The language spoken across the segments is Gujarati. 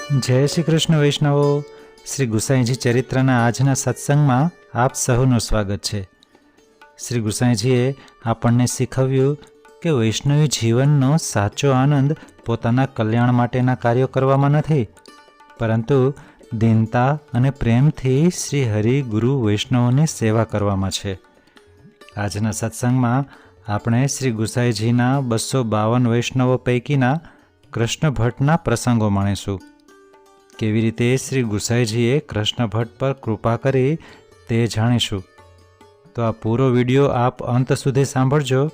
જય શ્રી કૃષ્ણ વૈષ્ણવો. શ્રી ગુસાઈજી ચરિત્રના આજના સત્સંગમાં આપ સહુનું સ્વાગત છે. શ્રી ગુસાઈજીએ આપણને શીખવ્યું કે વૈષ્ણવી જીવનનો સાચો આનંદ પોતાના કલ્યાણ માટેના કાર્યો કરવામાં નથી, પરંતુ દીનતા અને પ્રેમથી શ્રી હરિ ગુરુ વૈષ્ણવોની સેવા કરવામાં છે. આજના સત્સંગમાં આપણે શ્રી ગુસાઈજીના 252 વૈષ્ણવો પૈકીના કૃષ્ણ ભટ્ટના પ્રસંગો માણીશું. કેવી રીતે શ્રી ગુસાઈજીએ કૃષ્ણ ભટ્ટ પર કૃપા કરી તે જાણીશું. તો આ પૂરો વિડીયો આપ અંત સુધી સાંભળજો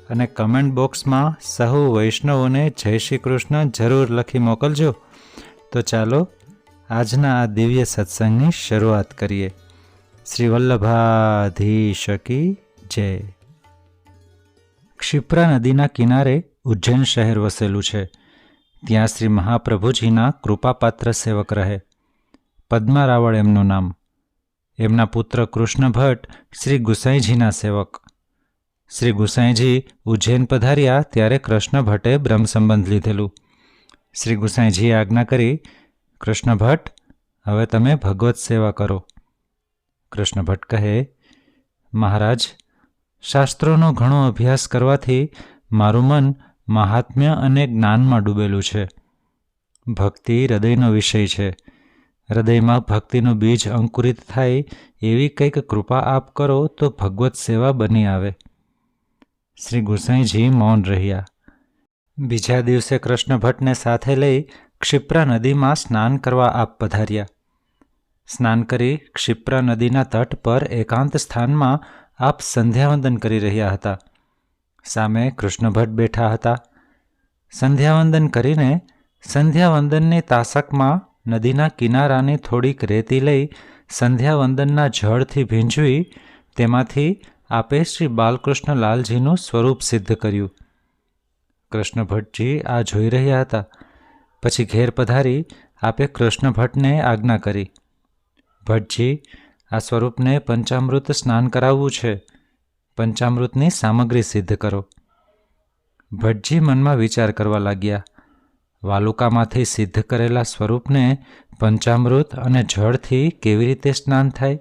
અને કમેન્ટ બોક્સમાં સહુ વૈષ્ણવોને જય શ્રી કૃષ્ણ જરૂર લખી મોકલજો. તો ચાલો આજના આ દિવ્ય સત્સંગની શરૂઆત કરીએ. શ્રી વલ્લભાધીશ કી જય. ક્ષિપ્રા નદીના કિનારે ઉજ્જૈન શહેર વસેલું છે. ત્યાં શ્રી મહાપ્રભુજીના કૃપાપાત્ર સેવક રહે. પદ્મા રાવળ એમનું નામ. એમના પુત્ર કૃષ્ણ ભટ્ટ શ્રી ગુસાઈજીના સેવક. શ્રી ગુસાઈજી ઉજ્જૈન પધાર્યા ત્યારે કૃષ્ણ ભટ્ટે બ્રહ્મ સંબંધ લીધેલું. શ્રી ગુસાઈજીએ આજ્ઞા કરી, કૃષ્ણ ભટ્ટ, હવે તમે ભગવત સેવા કરો. કૃષ્ણ ભટ્ટ કહે, મહારાજ, શાસ્ત્રોનો ઘણો અભ્યાસ કરવાથી મારું મન મહાત્મ્ય અને જ્ઞાનમાં ડૂબેલું છે. ભક્તિ હૃદયનો વિષય છે. હૃદયમાં ભક્તિનું બીજ અંકુરિત થાય એવી કંઈક કૃપા આપ કરો તો ભગવત સેવા બની આવે. શ્રી ગુસાઈજી મૌન રહ્યા. બીજા દિવસે કૃષ્ણ ભટ્ટને સાથે લઈ ક્ષિપ્રા નદીમાં સ્નાન કરવા આપ પધાર્યા. સ્નાન કરી ક્ષિપ્રા નદીના તટ પર એકાંત સ્થાનમાં આપ સંધ્યાવંદન કરી રહ્યા હતા. સામે કૃષ્ણ ભટ્ટ બેઠા હતા. સંધ્યાવંદન કરીને સંધ્યાવંદનની તાસકમાં નદીના કિનારાની થોડીક રેતી લઈ સંધ્યાવંદનના જળથી ભીંજવી તેમાંથી આપે શ્રી બાલકૃષ્ણ લાલજીનું સ્વરૂપ સિદ્ધ કર્યું. કૃષ્ણ ભટ્ટજી આ જોઈ રહ્યા હતા. પછી ઘેર પધારી આપે કૃષ્ણ ભટ્ટને આજ્ઞા કરી, ભટ્ટજી, આ સ્વરૂપને પંચામૃત સ્નાન કરાવવું છે. પંચામૃતની સામગ્રી સિદ્ધ કરો. ભટ્ટજી મનમાં વિચાર કરવા લાગ્યા. વાલુકામાંથી સિદ્ધ કરેલા સ્વરૂપને પંચામૃત અને જળથી કેવી રીતે સ્નાન થાય?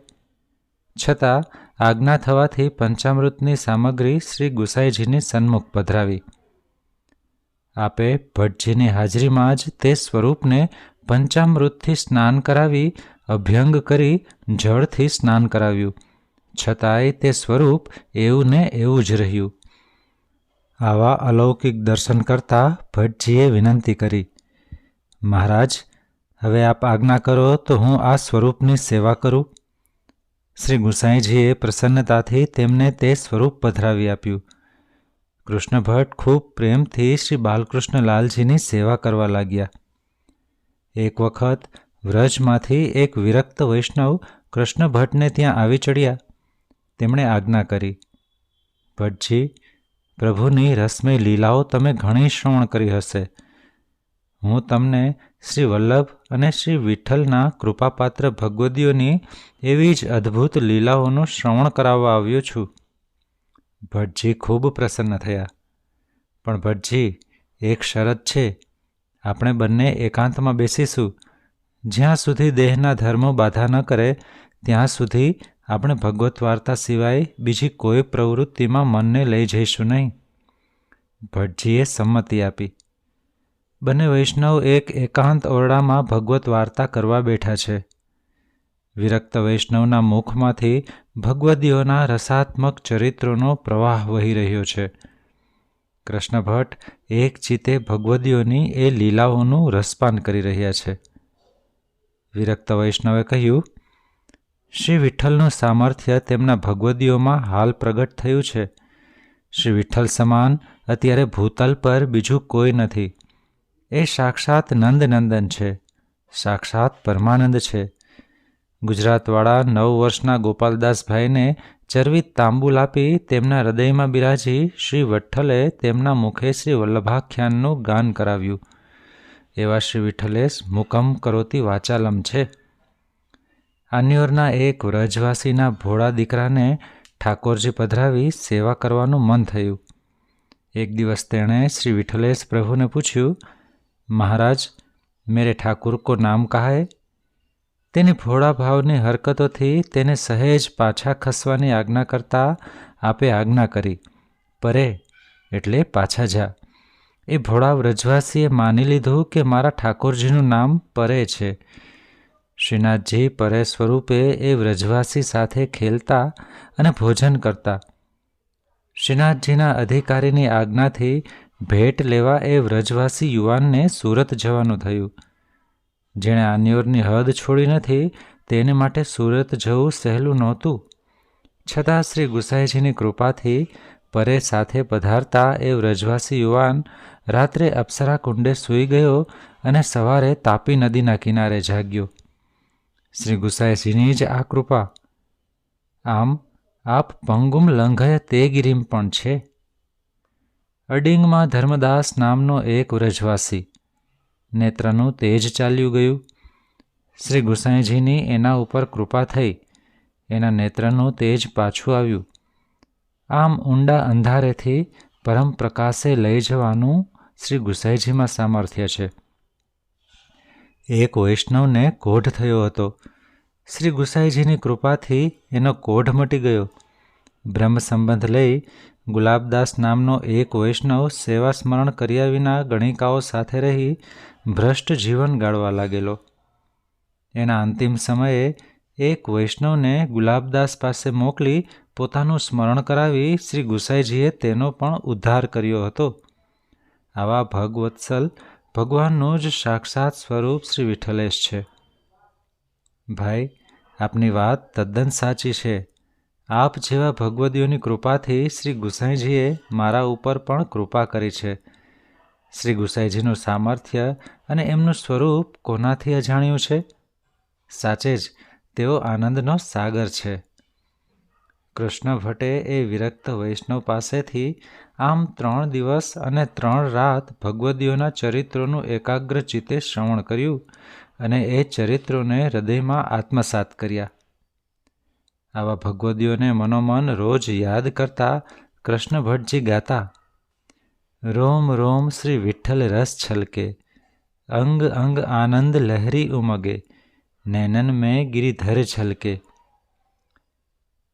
છતાં આજ્ઞા થવાથી પંચામૃતની સામગ્રી શ્રી ગુસાઈજીની સન્મુખ પધરાવી. આપે ભટ્ટજીની હાજરીમાં જ તે સ્વરૂપને પંચામૃતથી સ્નાન કરાવી અભ્યંગ કરી જળથી સ્નાન કરાવ્યું. છતાંય તે સ્વરૂપ એવું ને એવું જ રહ્યું. આવા અલૌકિક દર્શન કરતા ભટ્ટજીએ વિનંતી કરી, મહારાજ, હવે આપ આજ્ઞા કરો તો હું આ સ્વરૂપની સેવા કરું. શ્રી ગુસાઈજીએ પ્રસન્નતાથી તેમને તે સ્વરૂપ પધરાવી આપ્યું. કૃષ્ણ ભટ્ટ ખૂબ પ્રેમથી શ્રી બાલકૃષ્ણ લાલજીની સેવા કરવા લાગ્યા. એક વખત વ્રજમાંથી એક વિરક્ત વૈષ્ણવ કૃષ્ણ ભટ્ટને ત્યાં આવી ચડ્યા. તેમણે આજ્ઞા કરી, ભટ્ટજી, પ્રભુની રસમય લીલાઓ તમે ઘણી શ્રવણ કરી હશે. હું તમને શ્રી વલ્લભ અને શ્રી વિઠ્ઠલના કૃપાપાત્ર ભગવદીઓની એવી જ અદ્ભુત લીલાઓનું શ્રવણ કરાવવા આવ્યો છું. ભટ્ટજી ખૂબ પ્રસન્ન થયા. પણ ભટ્ટજી, એક શરત છે. આપણે બંને એકાંતમાં બેસીશું. જ્યાં સુધી દેહના ધર્મો બાધા ન કરે ત્યાં સુધી આપણે ભગવત વાર્તા સિવાય બીજી કોઈ પ્રવૃત્તિમાં મનને લઈ જઈશું નહીં. ભટ્ટજીએ સંમતિ આપી. બંને વૈષ્ણવ એક એકાંત ઓરડામાં ભગવત વાર્તા કરવા બેઠા છે. વિરક્ત વૈષ્ણવના મુખમાંથી ભગવદીઓના રસાત્મક ચરિત્રોનો પ્રવાહ વહી રહ્યો છે. કૃષ્ણ ભટ્ટ એક ચિત્તે ભગવદીઓની એ લીલાઓનું રસપાન કરી રહ્યા છે. વિરક્ત વૈષ્ણવે કહ્યું, શ્રી વિઠ્ઠલનું સામર્થ્ય તેમના ભગવદીઓમાં હાલ પ્રગટ થયું છે. શ્રી વિઠ્ઠલ સમાન અત્યારે ભૂતલ પર બીજું કોઈ નથી. એ સાક્ષાત નંદનંદન છે, સાક્ષાત પરમાનંદ છે. ગુજરાતવાળા 9 વર્ષના ગોપાલદાસભાઈને ચરવિત તાંબુલ આપી તેમના હૃદયમાં બિરાજી શ્રી વિઠ્ઠલે તેમના મુખે શ્રી વલ્લભાખ્યાનનું ગાન કરાવ્યું. એવા શ્રી વિઠ્ઠલેશ મુકમ કરોતી વાચાલમ છે. આન્યોરના એક વ્રજવાસીના ભોળા દીકરાને ઠાકોરજી પધરાવી સેવા કરવાનું મન થયું. એક દિવસ તેણે શ્રી વિઠ્ઠલેશ પ્રભુને પૂછ્યું, મહારાજ, મેરે ઠાકુર કો નામ કહા હૈ? તેની ભોળા ભાવની હરકતોથી તેને સહેજ પાછા ખસવાની આજ્ઞા કરતા આપે આજ્ઞા કરી, પરે એટલે પાછા જા. એ ભોળા વ્રજવાસીએ માની લીધું કે મારા ઠાકોરજીનું નામ પરે છે. શ્રીનાથજી પરે સ્વરૂપે એ વ્રજવાસી સાથે ખેલતા અને ભોજન કરતા. શ્રીનાથજીના અધિકારીની આજ્ઞાથી ભેટ લેવા એ વ્રજવાસી યુવાનને સુરત જવાનું થયું. જેણે આન્યોરની હદ છોડી નથી તેને માટે સુરત જવું સહેલું નહોતું. છતાં શ્રી ગુસાઈજીની કૃપાથી પરે સાથે પધારતા એ વ્રજવાસી યુવાન રાત્રે અપ્સરા કુંડે સૂઈ ગયો અને સવારે તાપી નદીના કિનારે જાગ્યો. શ્રી ગુસાઈજીની જ આ કૃપા. આમ આપ પંગુમ લંઘય તે ગિરિમ પણ છે. અડિંગમાં ધર્મદાસ નામનો એક વ્રજવાસી, નેત્રનું તેજ ચાલ્યું ગયું. શ્રી ગુસાઈજીની એના ઉપર કૃપા થઈ. એના નેત્રનું તેજ પાછું આવ્યું. આમ ઊંડા અંધારેથી પરમ પ્રકાશે લઈ જવાનું શ્રી ગુસાઈજીમાં સામર્થ્ય છે. એક વૈષ્ણવને કોઢ થયો હતો. શ્રી ગુસાઈજીની કૃપાથી એનો કોઢ મટી ગયો. બ્રહ્મ સંબંધ લઈ ગુલાબદાસ નામનો એક વૈષ્ણવ સેવા સ્મરણ કર્યા વિના ગણિકાઓ સાથે રહી ભ્રષ્ટ જીવન ગાળવા લાગેલો. એના અંતિમ સમયે એક વૈષ્ણવને ગુલાબદાસ પાસે મોકલી પોતાનું સ્મરણ કરાવી શ્રી ગુસાઈજીએ તેનો પણ ઉદ્ધાર કર્યો હતો. આવા ભગવત્સલ ભગવાનનું જ સાક્ષાત સ્વરૂપ શ્રી વિઠ્ઠલેશ છે. ભાઈ, આપની વાત તદ્દન સાચી છે. આપ જેવા ભગવદીઓની કૃપાથી શ્રી ગુસાઈજીએ મારા ઉપર પણ કૃપા કરી છે. શ્રી ગુસાઈજીનું સામર્થ્ય અને એમનું સ્વરૂપ કોનાથી અજાણ્યું છે? સાચે જ તેઓ આનંદનો સાગર છે. કૃષ્ણ ભટ્ટે એ વિરક્ત વૈષ્ણવ પાસેથી આમ 3 દિવસ અને 3 રાત ભગવદીઓના ચરિત્રોનું એકાગ્ર ચિત્તે શ્રવણ કર્યું અને એ ચરિત્રોને હૃદયમાં આત્મસાત કર્યા. આવા ભગવદીઓને મનોમન રોજ યાદ કરતા કૃષ્ણ ભટ્ટજી ગાતા: રોમ રોમ શ્રી વિઠ્ઠલ રસ છલકે, અંગ અંગ આનંદ લહેરી ઉમગે, નૈનન में गिरिधर छलके.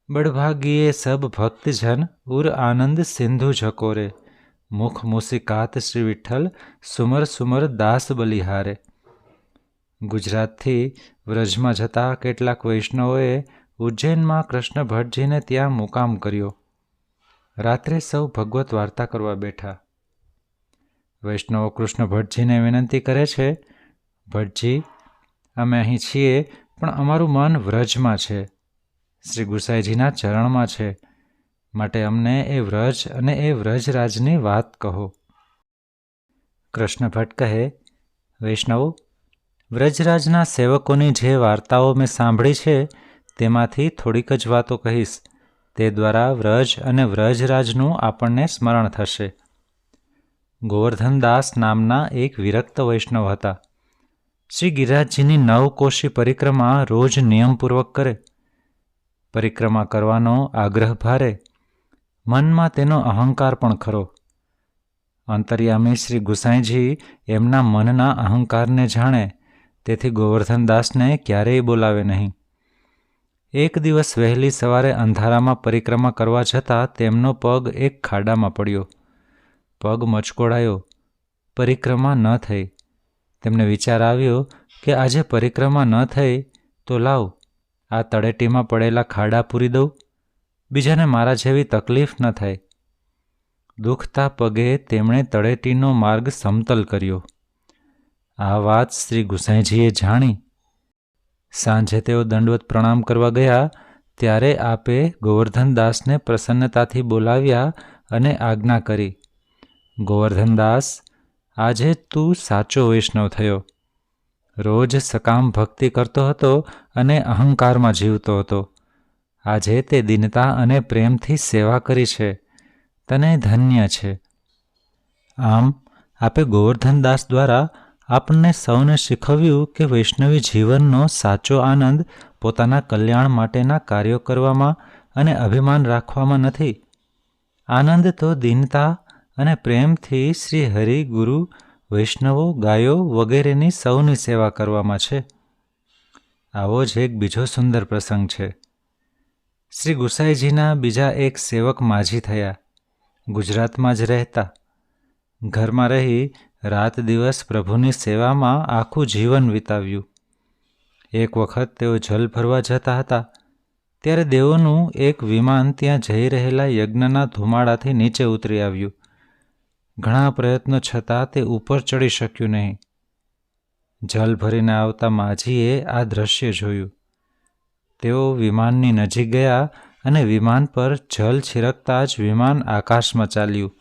बड़भागिए सब भक्तजन उर आनंद सिंधु झकोरे, मुख मुसिकात श्री विठ्ठल सुमर सुमर दास बलिहारे. ગુજરાતથી વ્રજમાં જતા કેટલાક વૈષ્ણવોએ ઉજ્જૈનમાં કૃષ્ણ ભટ્ટજીને ત્યાં મુકામ કર્યો. રાત્રે સૌ ભગવત વાર્તા કરવા બેઠા. વૈષ્ણવો કૃષ્ણ ભટ્ટજીને વિનંતી કરે છે, ભટ્ટજી, અમે અહીં છીએ પણ અમારું મન વ્રજમાં છે, શ્રી ગુસાઈજીના ચરણમાં છે, માટે અમને એ વ્રજ અને એ વ્રજરાજની વાત કહો. કૃષ્ણ ભટ્ટ કહે, વૈષ્ણવો, વ્રજરાજના સેવકોની જે વાર્તાઓ મેં સાંભળી છે તેમાંથી થોડીક જ વાતો કહીશ. તે દ્વારા વ્રજ અને વ્રજરાજનું આપણને સ્મરણ થશે. ગોવર્ધનદાસ નામના એક વિરક્ત વૈષ્ણવ હતા. શ્રી ગિરિરાજજીની 9 કોશી પરિક્રમા રોજ નિયમપૂર્વક કરે. પરિક્રમા કરવાનો આગ્રહ ભારે. મનમાં તેનો અહંકાર પણ ખરો. અંતર્યામી શ્રી ગુસાઈજી એમના મનના અહંકારને જાણે, તેથી ગોવર્ધનદાસને ક્યારેય બોલાવે નહીં. એક દિવસ વહેલી સવારે અંધારામાં પરિક્રમા કરવા જતાં તેમનો પગ એક ખાડામાં પડ્યો. પગ મચકોડાયો. પરિક્રમા ન થઈ. તેમને વિચાર આવ્યો કે આજે પરિક્રમા ન થઈ તો લાવ આ તળેટીમાં પડેલા ખાડા પૂરી દઉં, બીજાને મારા જેવી તકલીફ ન થાય. દુખતા પગે તેમણે તળેટીનો માર્ગ સમતલ કર્યો. આ વાત શ્રી ગુસાઈજીએ જાણી. સાંજે તેઓ દંડવત પ્રણામ કરવા ગયા ત્યારે આપે ગોવર્ધનદાસને પ્રસન્નતાથી બોલાવ્યા અને આજ્ઞા કરી, ગોવર્ધનદાસ, આજે તું સાચો વૈષ્ણવ થયો. રોજ સકામ ભક્તિ કરતો હતો અને અહંકારમાં જીવતો હતો. આજે તે દીનતા અને પ્રેમથી સેવા કરી છે. તને ધન્ય છે. આમ આપે ગોવર્ધનદાસ દ્વારા આપણને સૌને શીખવ્યું કે વૈષ્ણવી જીવનનો સાચો આનંદ પોતાના કલ્યાણ માટેના કાર્યો કરવામાં અને અભિમાન રાખવામાં નથી. આનંદ તો દીનતા અને પ્રેમથી શ્રી હરિ, ગુરુ વૈષ્ણવો, ગાયો વગેરેની સૌની સેવા કરવામાં છે. આવો જ એક બીજો સુંદર પ્રસંગ છે. શ્રી ગુસાઈજીના બીજા એક સેવક માજી થયા. ગુજરાતમાં જ રહેતા. ઘરમાં રહી રાત દિવસ પ્રભુની સેવામાં આખું જીવન વિતાવ્યું. એક વખત તેઓ જલ ભરવા જતા હતા ત્યારે દેવોનું એક વિમાન ત્યાં જઈ રહેલા યજ્ઞના ધુમાડાથી નીચે ઉતરી આવ્યું. ઘણા પ્રયત્નો છતાં તે ઉપર ચડી શક્યું નહીં. જલ ભરીને આવતા માજીએ આ દ્રશ્ય જોયું. તેઓ વિમાનની નજીક ગયા અને વિમાન પર જલ છિરકતા જ વિમાન આકાશમાં ચાલ્યું.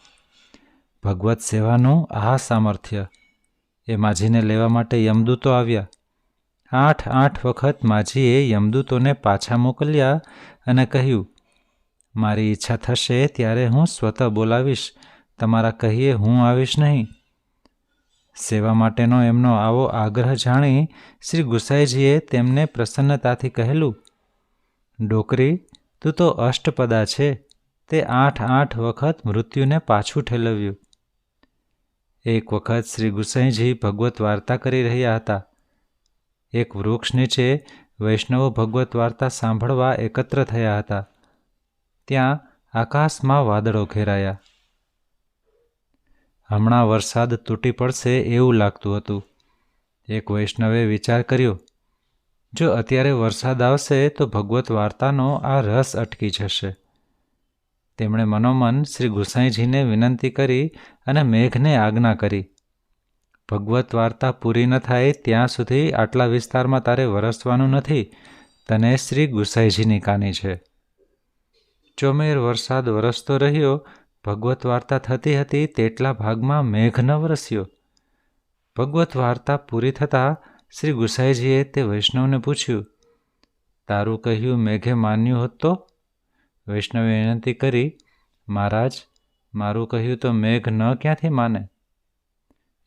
ભગવત સેવાનું આ સામર્થ્ય! એ માજીને લેવા માટે યમદૂતો આવ્યા. 8 વખત માજીએ યમદૂતોને પાછા મોકલ્યા અને કહ્યું, મારી ઈચ્છા થશે ત્યારે હું સ્વતઃ બોલાવીશ, તમારા કહીએ હું આવીશ નહીં. સેવા માટેનો એમનો આવો આગ્રહ જાણી શ્રી ગુસાઈજીએ તેમને પ્રસન્નતાથી કહેલું, ડોકરી, તું તો અષ્ટપદા છે, તે 8 વખત મૃત્યુને પાછું ઠેલવ્યું. એક વખત શ્રી ગુસાઈજી ભગવત વાર્તા કરી રહ્યા હતા. એક વૃક્ષ નીચે વૈષ્ણવો ભગવત વાર્તા સાંભળવા એકત્ર થયા હતા. ત્યાં આકાશમાં વાદળો ઘેરાયા. હમણાં વરસાદ તૂટી પડશે એવું લાગતું હતું. એક વૈષ્ણવે વિચાર કર્યો, જો અત્યારે વરસાદ આવશે તો ભગવત વાર્તાનો આ રસ અટકી જશે. તેમણે મનોમન શ્રી ગુસાઈજીને વિનંતી કરી અને મેઘને આજ્ઞા કરી, ભગવત વાર્તા પૂરી ન થાય ત્યાં સુધી આટલા વિસ્તારમાં તારે વરસવાનું નથી, તને શ્રી ગુસાઈજીની કાની છે. ચોમેર વરસાદ વરસતો રહ્યો. ભગવત વાર્તા થતી હતી તેટલા ભાગમાં મેઘ ન વરસ્યો. ભગવત વાર્તા પૂરી થતાં શ્રી ગુસાઈજીએ તે વૈષ્ણવને પૂછ્યું, તારું કહ્યું મેઘે માન્યું હોત તો? વૈષ્ણવે વિનંતી કરી, મહારાજ, મારું કહ્યું તો મેઘ ન ક્યાંથી માને?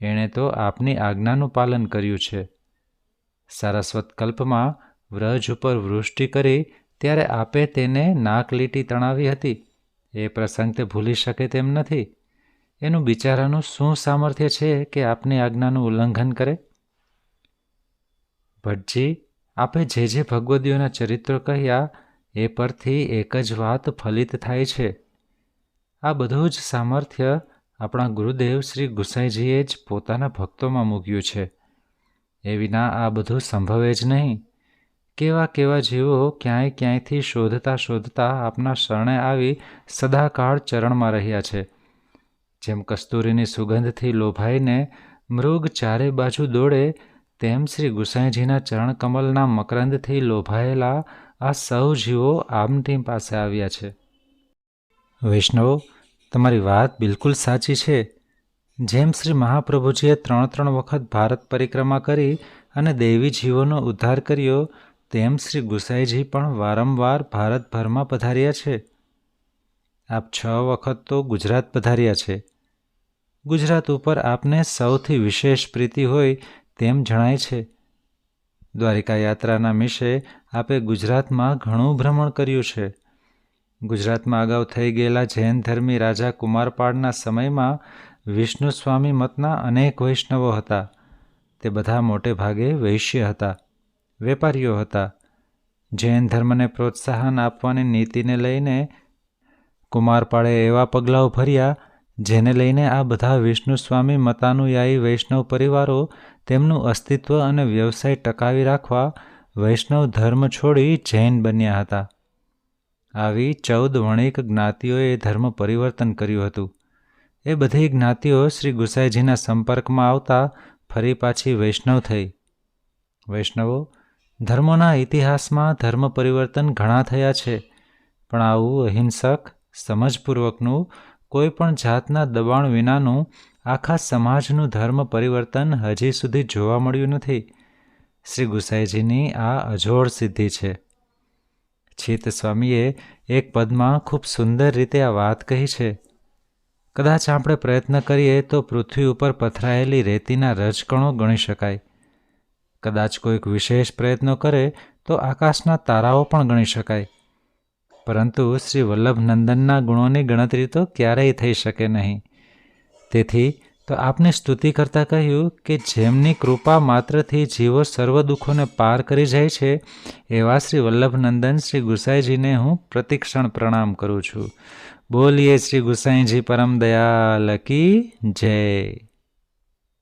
એણે તો આપની આજ્ઞાનું પાલન કર્યું છે. સારસ્વત કલ્પમાં વ્રજ ઉપર વૃષ્ટિ કરી ત્યારે આપે તેને નાકલીટી તણાવી હતી. એ પ્રસંગ તે ભૂલી શકે તેમ નથી. એનું બિચારાનું શું સામર્થ્ય છે કે આપની આજ્ઞાનું ઉલ્લંઘન કરે? ભટ્ટજી, આપે જે ભગવદીઓના ચરિત્રો કહ્યા એ પરથી એક જ વાત ફલિત થાય છે. આ બધું જ સામર્થ્ય આપણા ગુરુદેવ શ્રી ગુસાઈજીએ જ પોતાના ભક્તોમાં મૂક્યું છે. એ વિના આ બધું સંભવે જ નહીં. કેવા જીવો ક્યાંયથી શોધતા આપના શરણે આવી સદાકાળ ચરણમાં રહ્યા છે. જેમ કસ્તુરીની સુગંધથી લોભાઈને મૃગ ચારે બાજુ દોડે, તેમ શ્રી ગુસાઈજીના ચરણકમલના મકરંદથી લોભાયેલા આ સૌ જીવો આપની પાસે આવ્યા છે. વૈષ્ણવો, તમારી વાત બિલકુલ સાચી છે. જેમ શ્રી મહાપ્રભુજીએ 3 વખત ભારત પરિક્રમા કરી અને દૈવી જીવોનો ઉદ્ધાર કર્યો, તેમ શ્રી ગુસાઈજી પણ વારંવાર ભારતભરમાં પધાર્યા છે. આપ 6 વખત તો ગુજરાત પધાર્યા છે. ગુજરાત ઉપર આપને સૌથી વિશેષ પ્રીતિ હોય તેમ જણાય છે. દ્વારિકા યાત્રાના મિશે આપે ગુજરાતમાં ઘણું ભ્રમણ કર્યું છે. ગુજરાતમાં અગાઉ થઈ ગયેલા જૈન ધર્મી રાજા કુમારપાળના સમયમાં વિષ્ણુ સ્વામી મતના અનેક વૈષ્ણવો હતા. તે બધા મોટે ભાગે વૈશ્ય હતા, વેપારીઓ હતા. જૈન ધર્મને પ્રોત્સાહન આપવાની નીતિને લઈને કુમારપાળે એવા પગલાઓ ભર્યા જેને લઈને આ બધા વિષ્ણુ સ્વામી મતાનુયાયી વૈષ્ણવ પરિવારો તેમનું અસ્તિત્વ અને વ્યવસાય ટકાવી રાખવા વૈષ્ણવ ધર્મ છોડી જૈન બન્યા હતા. આવી 14 વણિક જ્ઞાતિઓએ ધર્મ પરિવર્તન કર્યું હતું. એ બધી જ્ઞાતિઓ શ્રી ગુસાઈજીના સંપર્કમાં આવતા ફરી પાછી વૈષ્ણવ થઈ. વૈષ્ણવો, ધર્મોના ઇતિહાસમાં ધર્મ પરિવર્તન ઘણા થયા છે, પણ આવું અહિંસક, સમજપૂર્વકનું, કોઈ પણ જાતના દબાણ વિનાનું આખા સમાજનું ધર્મ પરિવર્તન હજી સુધી જોવા મળ્યું નથી. શ્રી ગુસાઈજીની આ અજોડ સિદ્ધિ છે. ચિત્ત સ્વામીએ એક પદમાં ખૂબ સુંદર રીતે આ વાત કહી છે. કદાચ આપણે પ્રયત્ન કરીએ તો પૃથ્વી ઉપર પથરાયેલી રેતીના રજકણો ગણી શકાય. કદાચ કોઈક વિશેષ પ્રયત્નો કરે તો આકાશના તારાઓ પણ ગણી શકાય. પરંતુ શ્રી વલ્લભનંદનના ગુણોની ગણતરી તો ક્યારેય થઈ શકે નહીં. તેથી તો આપને સ્તુતિ કરતાં કહ્યું કે જેમની કૃપા માત્રથી જીવો સર્વ દુઃખોને પાર કરી જાય છે એવા શ્રી વલ્લભનંદન શ્રી ગુસાઈજીને હું પ્રતિક્ષણ પ્રણામ કરું છું. બોલીએ શ્રી ગુસાઈજી પરમ દયાલ કી જય.